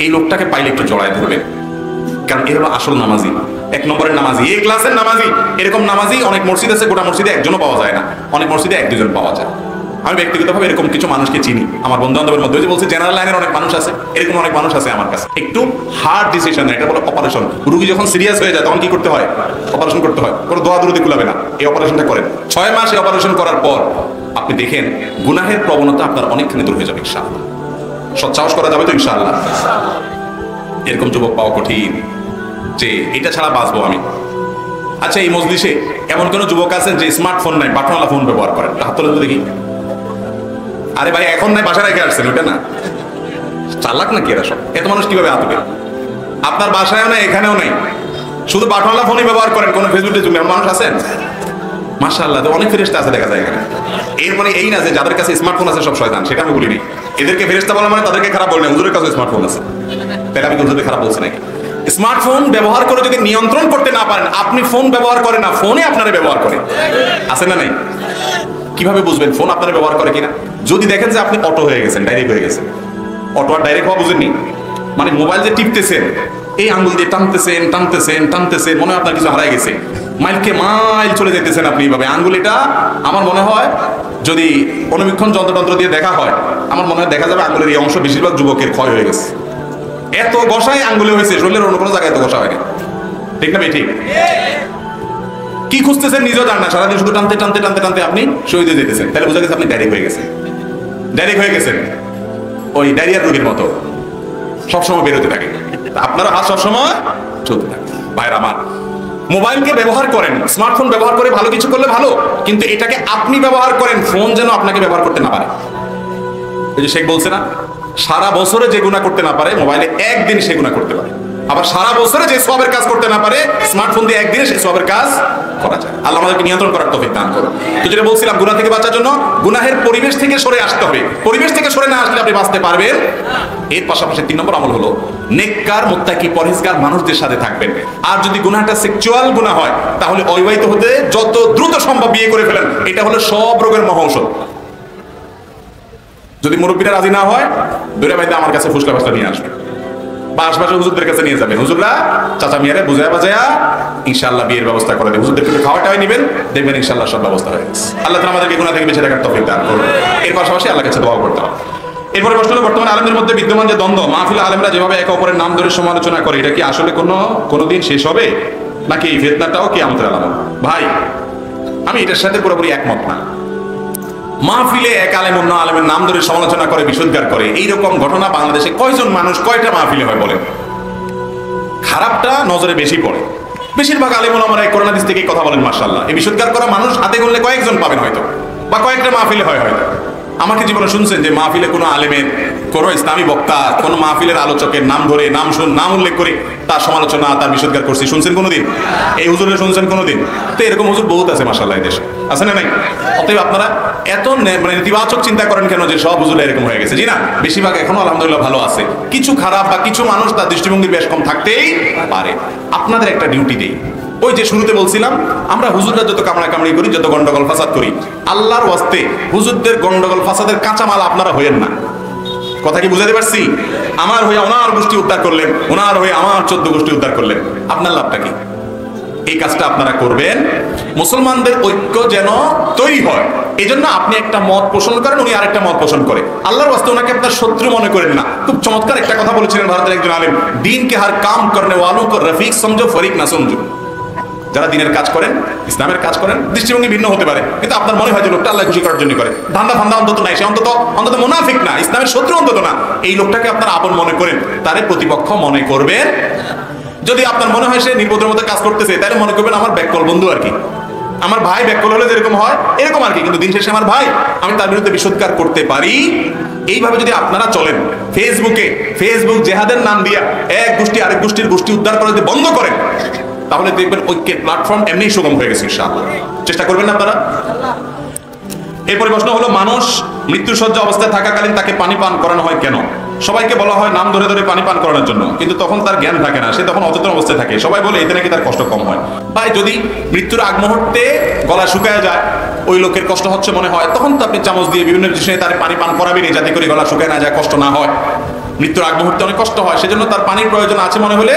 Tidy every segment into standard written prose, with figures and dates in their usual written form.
এই লোকটাকে পাইলে একটু জড়ায় ধরবেন, কারণ এ হলো আসল নামাজি, এক নম্বরের নামাজি, এই ক্লাসের নামাজি। এরকম নামাজি অনেক মসজিদ আছে, গোটা মসজিদে একজনও পাওয়া যায় না, অনেক মসজিদে এক দুজন পাওয়া যায়। আমি ব্যক্তিগতভাবে এরকম কিছু মানুষকে চিনি, আমার বন্ধু বান্ধবের মধ্যে যে বলছে জেনারেল লাইনের অনেক মানুষ আছে, এরকম অনেক মানুষ আছে আমার কাছে। একটু হার্ড ডিসিশন, এটা বলো অপারেশন। রুগী যখন সিরিয়াস হয়ে যায় তখন কি করতে হয়? অপারেশন করতে হয়। কোনো দোয়া দরুদি কুলাবে না, এই অপারেশনটা করেন। 6 মাস এই অপারেশন করার পর আপনি দেখেন গুনাহের প্রবণতা আপনার অনেকখানি দূর হয়ে যাবে ইনশাআল্লাহ। সৎসাহস করা যাবে তো ইনশাআল্লাহ? এরকম যুবক পাওয়া কঠিন যে এটা ছাড়া বাঁচবো আমি। আচ্ছা, এই মজলিসে এমন কোন যুবক আছেন যে স্মার্টফোন নাই, বাটনওয়ালা ফোন ব্যবহার করেন? হাত তোলেন তো দেখি। আরে ভাই, এখন নাই, বাসায় রেখে আসছেন, ওটা না? চালাক নাকি এরা সব? এত মানুষ কিভাবে হাত উঠে? আপনার বাসায়ও নাই, এখানেও নাই, শুধু বাটনওয়ালা ফোনই ব্যবহার করেন। কোন ফেসবুকে তুমি মানুষ আছেন? মাশাআল্লাহ, তো অনেক ফেরেশতা আছে দেখা যায় এখানে। এর মানে এই না যে যাদের কাছে স্মার্টফোন আছে সব শয়তান, সেটা আমি বলিনি। এদেরকে ফেরেশতা বলা মানে তাদেরকে খারাপ বলি না। হুজুরের কাছে স্মার্টফোন আছে, তাহলে আমি হুজুরকে খারাপ বলছি নাকি? স্মার্টফোন ব্যবহার করে যদি নিয়ন্ত্রণ করতে না পারেন, আপনি ফোন ব্যবহার করেন না, ফোনে আপনারা ব্যবহার করে, আছে না নাই? কিভাবে বুঝবেন ফোন আপনারা ব্যবহার করে কিনা? যদি দেখেন যে আপনি অটো হয়ে গেছেন, ডাইরেক্ট হয়ে গেছেন। অটো আর ডাইরেক্ট হওয়া বুঝেননি, মানে মোবাইল যে টিপতেছেন, এই আঙ্গুল দিয়ে টানতেছেন টানতেছেন টানতেছেন, মনে হয় আপনার কিছু হারাই গেছে, মাইলকে মাইল চলে যেতেছেন আপনি এইভাবে। আঙ্গুলিটা আমার মনে হয় যদি অনুবীক্ষণ যন্ত্রতন্ত্র দিয়ে দেখা হয়, আমার মনে হয় দেখা যাবে আঙ্গুলের এই অংশ বেশিরভাগ যুবকের ক্ষয় হয়ে গেছে। এত ঘষায় আঙ্গুলে হয়েছে, শরীরের অন্য কোনো জায়গায় এত ঘষা হয়নি। ঠিক না ভাই? ঠিক। কি খুঁজতেছেন নিজেও জান না, সারাদিন শুধু টানতে টানতে টানতে টানতে আপনি শহীদ হয়ে যেতেছেন। তাহলে বোঝা গেছে আপনি ডাইরেক্ট হয়ে গেছেন। ডাইরেক্ট হয়ে গেছেন, ওই ডায়রিয়ার রোগীর মতো সবসময় বেরোতে থাকে। আপনারা হাত সবসময় চলতে থাকে। ভাইরা আমার, মোবাইলকে ব্যবহার করেন, স্মার্টফোন ব্যবহার করে ভালো কিছু করলে ভালো, কিন্তু এটাকে আপনি ব্যবহার করেন, ফোন যেন আপনাকে ব্যবহার করতে না পারে। এই যে শেখ বলছে না, সারা বছরে যে গুনাহ করতে না পারে মোবাইলে একদিন সে গুনাহ করতে পারে। আবার সারা বছরে যে সওয়াবের কাজ করতে না পারে, স্মার্টফোন দিয়ে একদিনে সে সওয়াবের কাজ করা যায়। আল্লাহ আমাদেরকে নিয়ন্ত্রণ করার তৌফিক দান করুন। তো যেটা বলছিলাম, গুনাহ থেকে বাঁচার জন্য গুনাহের পরিবেশ থেকে সরে আসতে হবে। পরিবেশ থেকে সরে না আসলে আপনি বাঁচতে পারবেন। এর পাশাপাশি 3 নম্বর আমল হলো নেককার, মুত্তাকি, পরহেজগার মানুষদের সাথে থাকবেন। আর যদি গুনাহটা সেক্সুয়াল গুনাহ হয়, তাহলে অবিবাহিত হতে যত দ্রুত সম্ভব বিয়ে করে ফেলেন। এটা হলো সব রোগের মহৌষধ। যদি মুরব্বীরা রাজি না হয়, দূরে বাইতে আমার কাছে ফুসকা ফাসলা নিয়ে আসবে, বা আশপাশে হুজুরদের কাছে নিয়ে যাবেন। হুজুররা চাচা মিয়ারে বুঝায় বাজায়া ইনশাআল্লাহ বিয়ের ব্যবস্থা করে দেবে। হুজুরদের কিন্তু খাওয়াটাই নেবেন, দেখবেন ইনশাআল্লাহ সব ব্যবস্থা হয়ে গেছে। আল্লাহ তাআলা আমাদেরকে গুনাহ থেকে বেঁচে রাখার তৌফিক দান করুন। এর পাশাপাশি আল্লাহর কাছে দোয়া করতে হবে। এরপরে প্রশ্ন হলো, বর্তমানে আলেমদের মধ্যে বিদ্যমান যে দ্বন্দ্ব, মাহফিলে আলেমরা যেভাবে একে অপরের নাম ধরে সমালোচনা করে, এটা কি আসলে কোনোদিন শেষ হবে, নাকি এই ফিতনাটাও কিয়ামতের আলামত? ভাই, আমি এটার সাথে পুরোপুরি একমত না। মাহফিলে এক আলেম অন্য আলেমের নাম ধরে সমালোচনা করে, বিশুদ্ধার করে, এইরকম ঘটনা বাংলাদেশে কয়জন মানুষ, কয়টা মাহফিলে হয় বলেন? খারাপটা নজরে বেশি পড়ে। বেশিরভাগ আলেম ওলামারা এই করোনা দিস থেকে কথা বলেন মাশাআল্লাহ। এই বিশুদ্ধার করা মানুষ হাতে গুনলে কয়েকজন পাবেন হয়তো, বা কয়েকটা মাহফিলে হয় হয়তো। আমাকে জীবনে শুনছেন যে মাহফিলে কোনো আলেমের, কোনো ইসলামী বক্তা, কোনো মাহফিলের আলোচকের নাম ধরে নাম উল্লেখ করে তার সমালোচনা, তার বিশুদ্ধার করছি শুনছেন কোনোদিন? এই হুজুরে শুনছেন কোনোদিন? তো এরকম হুজুর বহুত আছে মাশাআল্লাহ, এই দেশে আছে না নাই? অতএব আপনারা এত নেতিবাচক চিন্তা করেন কেন যে সব হুজুর এরকম হয়ে গেছে? জি না, বেশিরভাগ এখনো আলহামদুলিল্লাহ ভালো আছে। কিছু খারাপ বা কিছু মানুষ তার দৃষ্টিভঙ্গি বেশ কম থাকতেই পারে। আপনাদের একটা ডিউটি দেই, ওই যে শুরুতে বলছিলাম, আমরা হুজুররা যত কামড়াকামড়ি করি, যত গন্ডগোল ফাসাদ করি, আল্লাহর ওয়াস্তে হুজুরদের গন্ডগোল ফাসাদের কাঁচামাল আপনারা হইয়েন না। কথা কি বুঝাতে পারছি? আমার হয়ে ওনার গোষ্ঠী উদ্ধার করলেন, ওনার হয়ে আমার 14 গোষ্ঠী উদ্ধার করলেন, আপনার লাভটা কি? এই কাজটা আপনারা করবেন, মুসলমানদের ঐক্য যেন তৈরি হয়। এই জন্য আপনি একটা মত পোষণ করেন, উনি আরেকটা মত পোষণ করে। আল্লাহর ওয়াস্তে ওনাকে আপনার শত্রু মনে করেন না। খুব চমৎকার একটা কথা বলেছিলেন ভারতের একজন আলেম, দিন কে হার কাম করনে ওয়ালো কো রফিক সমঝো, ফরিক না সমঝো। যারা দিনের কাজ করেন, ইসলামের কাজ করেন, দৃষ্টিভঙ্গি ভিন্ন হতে পারে, কিন্তু আপনার মনে হয় যে লোকটা আল্লাহ খুশি করার জন্য করে, ধান্দা ফান্দা অন্তত নাই, সে অন্তত মুনাফিক না, ইসলামের শত্রু অন্তত না। এই লোকটাকে আপনারা আপন মনে করেন, তারে প্রতিপক্ষ মনে করবেন। যদি আপনার মনে হয় সে নির্বোধের মতো কাজ করতেছে, তাহলে মনে করবেন আমার ব্যাককল বন্ধু আর কি, আমার ভাই। ব্যাককল হলে যেরকম হয় এরকম আর কি, কিন্তু দিন শেষে আমার ভাই, আমি তার বিরুদ্ধে বিশুদ্ধার করতে পারি। এইভাবে যদি আপনারা চলেন, ফেসবুক জেহাদের নাম দিয়া এক গোষ্ঠী আরেক গোষ্ঠীর গোষ্ঠী উদ্ধার করে যদি বন্ধ করেন, তাহলে দেখবেন ঐক্যের প্ল্যাটফর্ম এমনি সুগম হয়ে গেছে ইনশাআল্লাহ। চেষ্টা করবেন না আপনারা? এরপরে প্রশ্ন হলো, মানুষ মৃত্যুসজ্জা অবস্থায় থাকাকালীন তাকে পানি পান করানো হয় কেন? সবাইকে বলা হয় নাম ধরে ধরে পানি পান করানোর জন্য, কিন্তু তখন তার জ্ঞান থাকে না, সে তখন অচেতন অবস্থায় থাকে। সবাই বলে এতে নাকি তার কষ্ট কম হয়। ভাই, যদি মৃত্যুর আগ মুহূর্তে গলা শুকায় যায়, ওই লোকের কষ্ট হচ্ছে মনে হয়, তখন তো আপনি চামচ দিয়ে বিভিন্ন বিষয়ে তার পানি পান করাবেন, যাতে করে গলা শুকায় না যায়, কষ্ট না হয়। মৃত্যুর আগ মুহূর্তে অনেক কষ্ট হয়, সেজন্য তার পানির প্রয়োজন আছে মনে হলে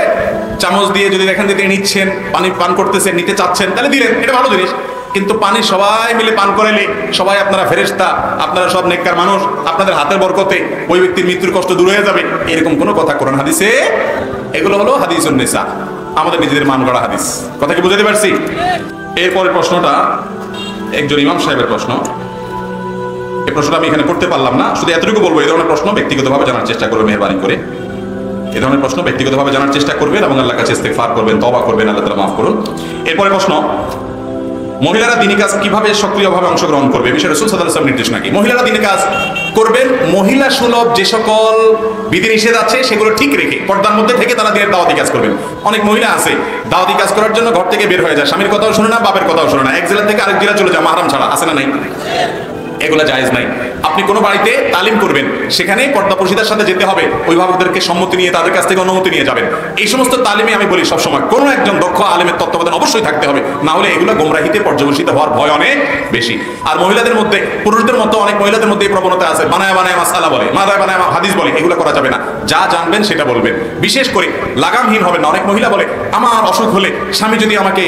চামচ দিয়ে যদি দেখেন যে তিনি নিচ্ছেন, পানি পান করতেছেন, নিতে চাচ্ছেন, তাহলে দিলেন, এটা ভালো জিনিস। কিন্তু পানি সবাই মিলে পান করাইলে, সবাই আপনারা ফেরেশতা, আপনারা সব নেককার মানুষ, আপনাদের হাতের বরকতে ওই ব্যক্তির মৃত্যুর কষ্ট দূর হয়ে যাবে, এরকম কোনো কথা কোরআন হাদিসে, এগুলো হলো হাদিসুন নিসা, আমাদের নিজেদের মান গড়া হাদিস। কথা কি বুঝাতে পারছি? এরপরের প্রশ্নটা একজন ইমাম সাহেবের প্রশ্ন। এই প্রশ্নটা আমি এখানে করতে পারলাম না, শুধু এতটুকু বলবো, এই ধরনের প্রশ্ন ব্যক্তিগতভাবে জানার চেষ্টা করবেন, মেহরবানি করে এই ধরনের প্রশ্ন ব্যক্তিগতভাবে জানার চেষ্টা করবেন এবং আল্লাহর কাছে ইস্তেগফার করবেন, তওবা করবেন, আল্লাহ তাআলা মাফ করুন। এরপরে প্রশ্ন, মহিলারা দিনী কাজ কিভাবে সক্রিয়ভাবে অংশগ্রহণ করবে, বিষয়ে রাসূল সাল্লাল্লাহু আলাইহি ওয়াসাল্লাম নির্দেশ নাকি? মহিলারা দিনী কাজ করবেন মহিলা সুলভ যে সকল বিধিনিষেধ আছে সেগুলো ঠিক রেখে পর্দার মধ্যে থেকে তারা দিনের দাওয়াতি কাজ করবেন। অনেক মহিলা আছে দাওয়াতি কাজ করার জন্য ঘর থেকে বের হয়ে যায়, স্বামীর কথাও শোনে না, বাপের কথাও শোনে না, এক জেলা থেকে আরেক জেলা চলে যায় মাহরাম ছাড়া, আছে না নাই? এগুলা জায়েজ নাই। আপনি কোনো বাড়িতে তালিম করবেন, সেখানে পর্দাপর্শিতার সাথে যেতে হবে, অভিভাবকদেরকে সম্মতি নিয়ে তাদের কাছ থেকে অনুমতি নিয়ে যাবেন। এই সমস্ত তালিমে আমি বলি সবসময় কোনো একজন দক্ষ আলেমের তত্ত্বাবধান অবশ্যই থাকতে হবে, না হলে এগুলো গোমরাহিতে পর্যবসিত হওয়ার ভয় অনেক বেশি। আর মহিলাদের মধ্যে, পুরুষদের মতো অনেক মহিলাদের মধ্যে এই প্রবণতা আছে, বানায় বানায় মাসালা বলে, মাদায় বানায় হাদিস বলে, এগুলো করা যাবে না। যা জানবেন সেটা বলবেন, বিশেষ করে লাগামহীন হবেন না। অনেক মহিলা বলে আমার অসুখ হলে স্বামী যদি আমাকে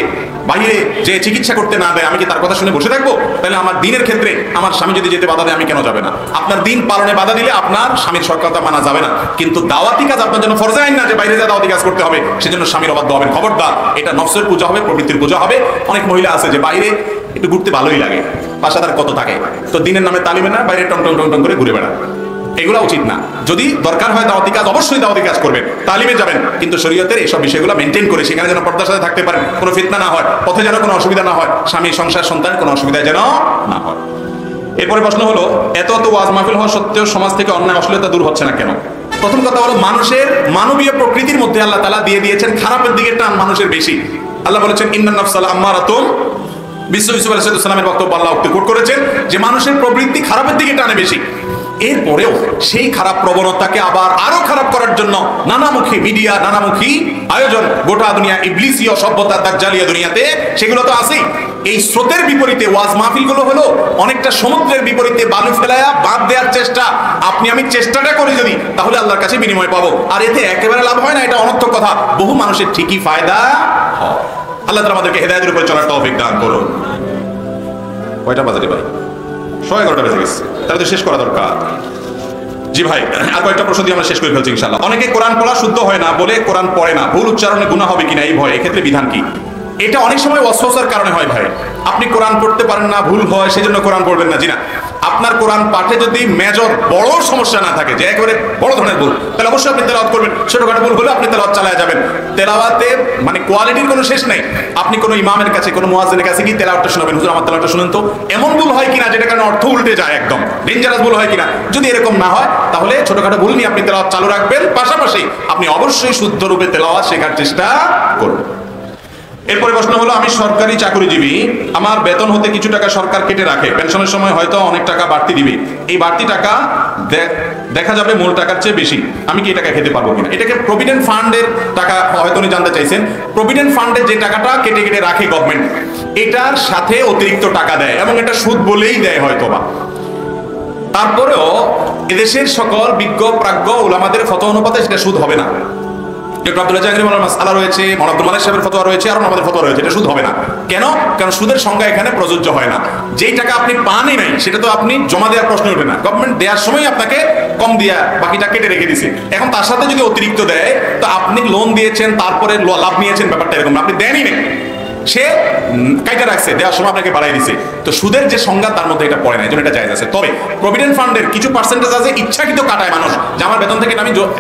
বাইরে যে চিকিৎসা করতে না দেয়, আমি কি তার কথা শুনে বসে থাকবো? তাহলে আমার দিনের ক্ষেত্রে আমার স্বামী যদি যেতে বাধা দেয়, আমি কেন যাবে না? আপনার দিন পালনে বাধা দিলে আপনার স্বামীর সরকারতা মানা যাবে না, কিন্তু দাওয়াতি কাজ আপনার জন্য ফরজ আইন না যে বাইরে যা দাওয়াতি কাজ করতে হবে, সেজন্য স্বামীর অবাধ্য হবেন। খবরদার, এটা নফসের পূজা হবে, প্রবৃত্তির পূজা হবে। অনেক মহিলা আছে যে বাইরে একটু ঘুরতে ভালোই লাগে, বাসা তার কত থাকে, তো দিনের নামে তালিমে না, বাইরে টং টং টং টং করে ঘুরে বেড়ায়, এগুলো উচিত না। যদি দরকার হয় দাওয়াতি কাজ, অবশ্যই দাওয়াতি কাজ করবেন, তালিমে যাবেন, কিন্তু শরীয়তের এইসব বিষয়গুলো মেনটেন করে সেখানে যেন পর্দার সাথে থাকতে পারেন, কোনো ফিতনা না হয়, পথে যেন কোনো অসুবিধা না হয়, স্বামী সংসার সন্তান কোনো অসুবিধা যেন না হয়। এরপরে প্রশ্ন হলো, এত ওয়াজ মাহফিল হওয়া সত্ত্বেও সমাজ থেকে অন্যায় অশ্লীলতা দূর হচ্ছে না কেন? প্রথম কথা হলো, মানুষের মানবীয় প্রকৃতির মধ্যে আল্লাহ তাআলা দিয়ে দিয়েছেন খারাপের দিকে টান মানুষের বেশি। আল্লাহ বলেছেন ইন্নান নাফসা লাআম্মারাতুন, বিশ্ব ইউসুফ আলাইহিস সালামের বক্তব্য আল্লাহ কোট করেছেন যে মানুষের প্রবৃত্তি খারাপের দিকে টানে বেশি। এরপরেও সেই খারাপ প্রবণতাকে আবার আরো খারাপ করার জন্য নানামুখী মিডিয়া, নানামুখী আয়োজন, গোটা দুনিয়া ইবলিসীয় সভ্যতা, দাজ্জালিয়া দুনিয়াতে সেগুলো তো আছেই। এই স্রোতের বিপরীতে ওয়াজ মাহফিলগুলো হলো অনেকটা সমুদ্রের বিপরীতে বালু ফেলায়া বাঁধ দেওয়ার চেষ্টা। আপনি আমি চেষ্টাটা করি যদি, তাহলে আল্লাহর কাছে বিনিময় পাবো। আর এতে একেবারে লাভ হয় না, এটা অনর্থক কথা। বহু মানুষের ঠিকই ফায়দা হয়। আল্লাহ তাআলা আমাদেরকে হেদায়েতের উপরে চলার তৌফিক দান করুন। কয়টা বাজে ভাই? 11:30 বেজে গেছে, তাহলে তো শেষ করা দরকার। জি ভাই, আর কয়েকটা প্রশ্ন দিয়ে আমরা শেষ করে ফেলছি ইনশাআল্লাহ। অনেকে কোরআন পড়া শুদ্ধ হয় না বলে কোরআন পড়ে না, ভুল উচ্চারণে গুনাহ হবে কিনা এই ভয়, এক্ষেত্রে বিধান কি? এটা অনেক সময় ওয়াসওয়াসার কারণে হয় ভাই। আপনি কোরআন পড়তে পারেন না, ভুল হয়, সেজন্য কোরআন পড়বেন না, জি না। আপনার কোরআন পাঠে যদি মেজর বড় সমস্যা না থাকে, যে একেবারে বড় ধরনের ভুল, তাহলে অবশ্যই আপনি তেলাওয়াত করবেন। ছোটখাটো ভুল হলে আপনি তেলাওয়াত চালায় যাবেন। তেলাওয়াতে মানে কোয়ালিটির কোনো শেষ নাই। আপনি কোনো ইমামের কাছে, কোনো মুয়াজ্জিনের কাছে গিয়ে তেলাওয়াতটা শোনাবেন, হুজুর আমার তেলাওয়াতটা শুনেন তো, এমন ভুল হয় কিনা যেটা কারণে অর্থ উল্টে যায়, একদম ডেঞ্জারাস ভুল হয় কিনা। যদি এরকম না হয়, তাহলে ছোটখাটো ভুল নিয়ে আপনি তেলাওয়াত চালু রাখবেন, পাশাপাশি আপনি অবশ্যই শুদ্ধ রূপে তেলাওয়াত শেখার চেষ্টা করুন। এরপরে প্রশ্ন হলো, আমি সরকারি চাকরিজীবী, আমার বেতন হতে কিছু টাকা সরকার কেটে রাখে, পেনশনের সময় হয়তো অনেক টাকা বাড়তি দিবে, এই বাড়তি টাকা দেখা যাবে মূল টাকার চেয়ে বেশি, আমি কি এই টাকা খেতে পারবো কিনা? এটাকে প্রভিডেন্ট ফান্ডের টাকা হয়তো উনি জানতে চাইছেন। প্রভিডেন্ট ফান্ডের যে টাকাটা কেটে কেটে রাখে গভর্নমেন্ট, এটার সাথে অতিরিক্ত টাকা দেয় এবং এটা সুদ বলেই দেয় হয়তো বা। তারপরেও এদেশের সকল বিজ্ঞ প্রাজ্ঞ উলামাদের ফতোয়া অনুপাতে সেটা সুদ হবে না। ডক্টর আব্দুল্লাহ জাহাঙ্গীর মাওলানার মাসআলা রয়েছে, মাওলানা আব্দুল মালিক সাহেবের ফতোয়া রয়েছে, আর আমাদের ফতোয়া রয়েছে, এটা সুদ হবে না। কেন? কারণ সুদের সংজ্ঞা এখানে প্রযোজ্য হয় না। যেই টাকা আপনি পানই নাই, সেটা তো আপনি জমা দেওয়ার প্রশ্ন ওঠে না। গভর্নমেন্ট দেওয়ার সময় আপনাকে কম দিয়া বাকিটা কেটে রেখে দিছে। এখন তার সাথে যদি অতিরিক্ত দেয়, তো আপনি লোন দিয়েছেন, তারপরে লাভ নিয়েছেন, ব্যাপারটা এরকম না। আপনি দেনই নেই, সে কাইটা রাখছে, দেওয়ার সময় আপনাকে বাড়াই দিছে। তো সুদের যে সংজ্ঞা, তার মধ্যে এটা পড়ে না, এটা জায়েজ আছে। তবে প্রভিডেন্ট ফান্ডের কিছু পার্সেন্টেজ আছে ইচ্ছাকৃত কাটায় মানুষ, যে আমার বেতন থেকে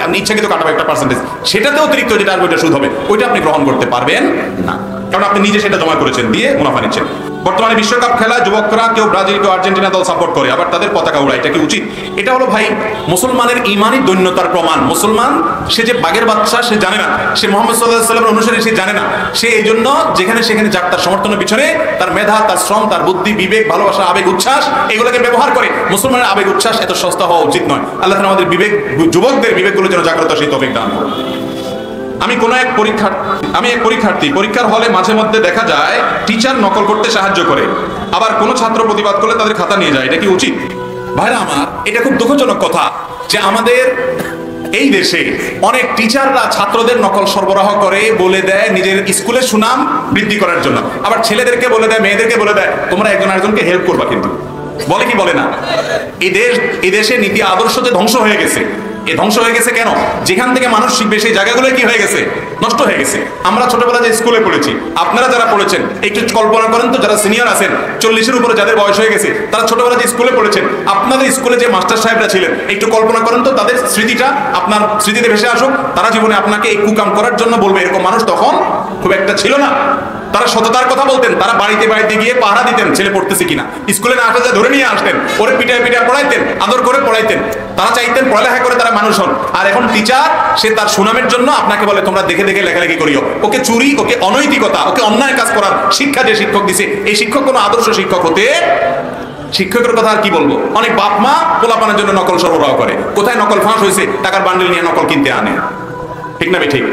আমি ইচ্ছাকৃত কাটাবো একটা পার্সেন্টেজ, সেটাতে অতিরিক্ত যেটা আসবে ওইটা সুদ হবে, ওইটা আপনি গ্রহণ করতে পারবেন না, কারণ আপনি নিজে সেটা জমা করেছেন, দিয়ে মুনাফা নিচ্ছেন। বর্তমানে বিশ্বকাপ খেলায় যুবকরা কেউ ব্রাজিল, কেউ আর্জেন্টিনা দল সাপোর্ট করে, আবার তাদের পতাকা উড়ায়, এটা কি উচিত? এটা হলো ভাই মুসলমানের ইমানই দৈন্যতার প্রমাণ। মুসলমান সে যে বাঘের বাচ্চা, সে জানে না, সে মুহাম্মদ সাল্লাল্লাহু আলাইহি ওয়াসাল্লামের অনুসারী, সে জানে না। সে এই জন্য যেখানে সেখানে যার তার সমর্থনের পিছনে তার মেধা, তার শ্রম, তার বুদ্ধি, বিবেক, ভালোবাসা, আবেগ, উচ্ছ্বাস এগুলোকে ব্যবহার করে। মুসলমানের আবেগ উচ্ছ্বাস এত সস্তা হওয়া উচিত নয়। আল্লাহ তাআলা আমাদের বিবেক, যুবকদের বিবেকগুলো যেন জাগ্রত, সেই তৌফিক দান করুন। আমি এক পরীক্ষার্থী, পরীক্ষার হলে মাঝে মধ্যে দেখা যায় টিচার নকল করতে সাহায্য করে, আবার কোনো ছাত্র প্রতিবাদ করলে তাদের খাতা নিয়ে যায়, এটা কি উচিত? ভাইরা আমার, এটা খুব দুঃখজনক কথা যে আমাদের এই দেশে অনেক টিচাররা ছাত্রদের নকল সরবরাহ করে, বলে দেয় নিজের স্কুলের সুনাম বৃদ্ধি করার জন্য, আবার ছেলেদেরকে বলে দেয়, মেয়েদেরকে বলে দেয় তোমরা একজন আরেকজনকে হেল্প করবা। কিন্তু বলে কি বলে না? এই দেশে নীতি আদর্শ যে ধ্বংস হয়ে গেছে, এ ধ্বংস হয়ে গেছে কেন? যেখান থেকে মানুষ শিখবে সেই জায়গাগুলো কি হয়ে গেছে? নষ্ট হয়ে গেছে। আমরা ছোটবেলা যে স্কুলে পড়েছি, আপনারা যারা পড়েছেন একটু কল্পনা করেন তো, যারা সিনিয়র আছেন 40-এর উপরে যাদের বয়স হয়ে গেছে, তারা ছোটবেলা যে স্কুলে পড়েছেন, আপনাদের স্কুলে যে মাস্টার সাহেবরা ছিলেন একটু কল্পনা করেন তো, তাদের স্মৃতিটা আপনার স্মৃতিতে ভেসে আসুক। তারা জীবনে আপনাকে এই কুকাম করার জন্য বলবে, এরকম মানুষ তখন খুব একটা ছিল না। তারা সততার কথা বলতেন, তারা বাড়িতে বাড়িতে গিয়ে পাহারা দিতেন ছেলে পড়তেছে কিনা, স্কুলে না আসলে ধরে নিয়ে আসতেন, ওরে পিটায় পিটায় পড়াইতেন, আদর করে পড়াইতেন। তারা চাইতেন পড়ালেখা করে তারা মানুষ হন। আর এখন টিচার, সে তার সুনামের জন্য আপনাকে বলে তোমরা দেখে দেখে লেখালেখি করিও। ওকে চুরি, ওকে অনৈতিকতা, ওকে অন্যায় কাজ করার শিক্ষা যে শিক্ষক দিছে, এই শিক্ষক কোনো আদর্শ শিক্ষক হতে, শিক্ষকের কথা আর কি বলবো। অনেক বাপ মা পোলাপানের জন্য নকল সরবরাহ করে। কোথায় নকল ফাঁস হয়েছে, টাকার বান্ডিল নিয়ে নকল কিনতে আনে। ঠিক না ঠিক?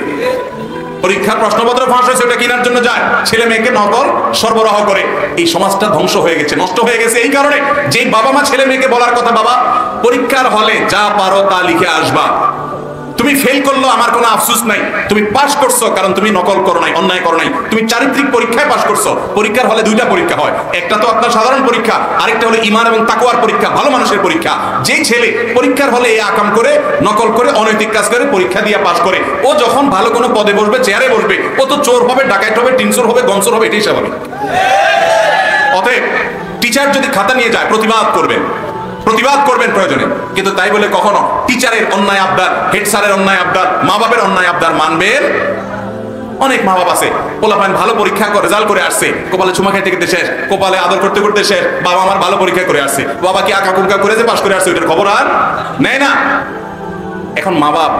পরীক্ষার প্রশ্নপত্র ফাঁস হয়েছে, ওটা কেনার জন্য যায়, ছেলে মেয়েকে নকল সরবরাহ করে। এই সমাজটা ধ্বংস হয়ে গেছে, নষ্ট হয়ে গেছে এই কারণে যে বাবা মা ছেলে মেয়েকে বলার কথা, বাবা পরীক্ষার হলে যা পারো তা লিখে আসবা, তুমি ফেল করলো আমার কোনো আফসোস নাই, তুমি পাস করছো কারণ তুমি নকল করো নাই, অন্যায় করো নাই, তুমি চারিত্রিক পরীক্ষায় পাস করছো। পরীক্ষার হলে দুইটা পরীক্ষা হয়, একটা তো আপনার সাধারণ পরীক্ষা, আরেকটা হলো ঈমান এবং তাকওয়ার পরীক্ষা, ভালো মানুষের পরীক্ষা। যেই ছেলে পরীক্ষার হলে এই আকাম করে, নকল করে, অনৈতিক কাজ করে পরীক্ষা দিয়ে পাস করে, ও যখন ভালো কোনো পদে বসবে, চেয়ারে বসবে, ও তো চোর হবে, ডাকাত হবে, টিনচোর হবে, গনচোর হবে, এটাই স্বাভাবিক। অতএব টিচার যদি খাতা নিয়ে যায়, প্রতিবাদ করবেন প্রয়োজনে, কিন্তু তাই বলে কখনো টিচারের অন্যায় আবদার, হেড স্যারের অন্যায় আবদার, মা বাপের অন্যায় আবদার মানবেন। অনেক মা বাপ আছে, পোলাপান ভালো পরীক্ষা করে রেজাল্ট করে আসছে, কপালে চুমা খেতে খেতে শেষ, কপালে আদর করতে করতে শেষ, বাবা আমার ভালো পরীক্ষা করে আসছে, বাবা কি আঁকা কুঙ্কা করে যে পাস করে আসছে, ওইটার খবর আর নেয় না। এখন মা বাপ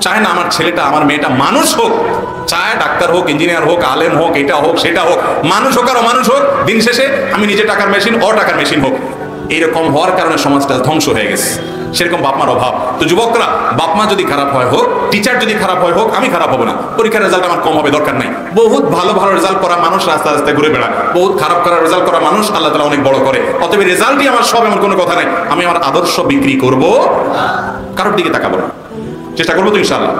চায় না আমার ছেলেটা, আমার মেয়েটা মানুষ হোক, চায় ডাক্তার হোক, ইঞ্জিনিয়ার হোক, আলেম হোক, এটা হোক সেটা হোক, মানুষ হোক আর অমানুষ হোক, দিন শেষে আমি নিজে টাকার মেশিন, ও টাকার মেশিন হোক। এইরকম হওয়ার কারণে সমাজটা ধ্বংস হয়ে গেছে। সেরকম বাপমার অভাব। তো যুবকরা, বাপমা যদি খারাপ হয় হোক, টিচার যদি খারাপ হয় হোক, আমি খারাপ হবো না, পরীক্ষার রেজাল্ট আমার কম হবে, দরকার নাই। বহুত ভালো ভালো রেজাল্ট করা মানুষ রাস্তা রাস্তায় ঘুরে বেড়ায়, বহুত খারাপ করা রেজাল্ট করা মানুষ আল্লাহ তাআলা অনেক বড় করে। অতএব রেজাল্টই আমার সব, এমন কোনো কথা নাই। আমি আমার আদর্শ বিক্রি করব, কারোর দিকে তাকাবো না, চেষ্টা করবো তো ইনশাআল্লাহ।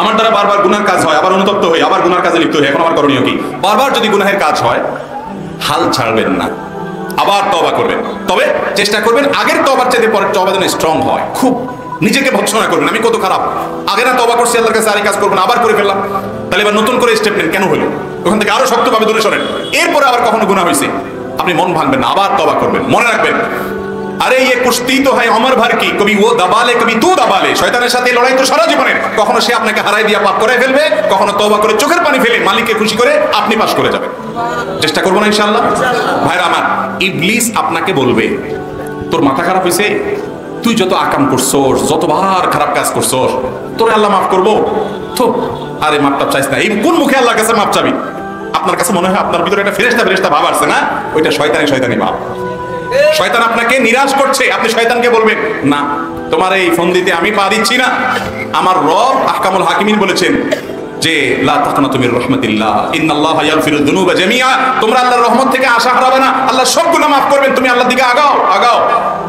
আমার দ্বারা বারবার গুনার কাজ হয়, আবার অনুতপ্ত হই, আবার গুনার কাজে লিপ্ত হই। এখন আমার করণীয় কি? বারবার যদি গুনাহের কাজ হয়, হাল ছাড়বেন না, আবার তওবা করবেন। তবে চেষ্টা করবেন আগের তওবার চাইতে পরের তওবা যেন স্ট্রং হয়। খুব নিজেকে ভৎসনা করবেন, আমি কত খারাপ, আগে না তওবা করছি আল্লাহর কাছে, আরেক কাজ করবেন, আবার করে ফেললাম, তাহলে এবার নতুন করে স্টেপ নেন, কেন হলো? ওখান থেকে আরো শক্তভাবে দূরে সরেন। এরপরে আবার কখনো গুনাহ হয়েছে, আপনি মন ভাঙবেন না, আবার তওবা করবেন। মনে রাখবেন, আরে ये कुश्ती तो है उम्र भर की, कभी वो दबा ले कभी तू दबा ले। শয়তানের সাথে লড়াই তো সারা জীবনের। কখনো সে আপনাকে হারাই দিয়া পাপ করে ফেলবে, কখনো তওবা করে চোখের পানি ফেলে মালিককে খুশি করে আপনি পাস করে যাবেন। চেষ্টা করবো না ইনশাআল্লাহ? ভাইরা আমার, ইবলিস আপনাকে বলবে তোর মাথা খারাপ হয়েছে, তুই যত আকাম করছস, যতবার খারাপ কাজ করছস, তোর আল্লাহ মাফ করবো তো? আরে মাপ টাপ চাইস না, এই কোন মুখে আল্লাহর কাছে মাপ চাবি? আপনার কাছে মনে হয় আপনার ভিতরে একটা ফেরেশতা ভাব আসছে না, ওইটা শয়তানি ভাব। শয়তান আপনাকে নিরাশ করছে, আপনি শয়তানকে বলবেন না, তোমার এই ফোন দিতে আমি পা দিচ্ছি না। আমার রব আহকামুল হাকিমিন বলেছেন যে লা তাকনাতু মির রাহমাতিল্লাহ ইন্নাল্লাহা ইয়াগফিরুয যুনুবা জামিআ। তোমরা আল্লাহর রহমত থেকে আশা হারাবে না, আল্লাহ সব গুনাহ মাফ করবেন। তুমি আল্লাহর দিকে আগাও।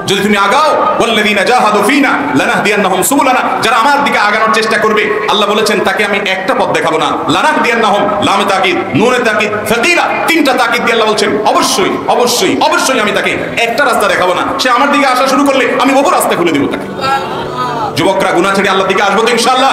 যদি তুমি আগাও, ওয়াল্লাযীনা জাহাদু ফিনা লানাহদিয়ান্নাহুম সুবুলানা, যারা আমার দিকে আগানোর চেষ্টা করবে, আল্লাহ বলেছেন তাকে আমি একটা পথ দেখাবো না। লানাহদিয়ান্নাহুম, লামে তাকিদ, নুনে তাকিদ, ফাকিলা, তিনটা তাকিদ দিয়ে আল্লাহ বলেছেন অবশ্যই আমি তাকে একটা রাস্তা দেখাবো না। সে আমার দিকে আসা শুরু করলে আমি বহু রাস্তা খুলে দেব তাকে। যুবকরা, গুনাহ ছেড়ে আল্লাহর দিকে আসবো তো ইনশাআল্লাহ।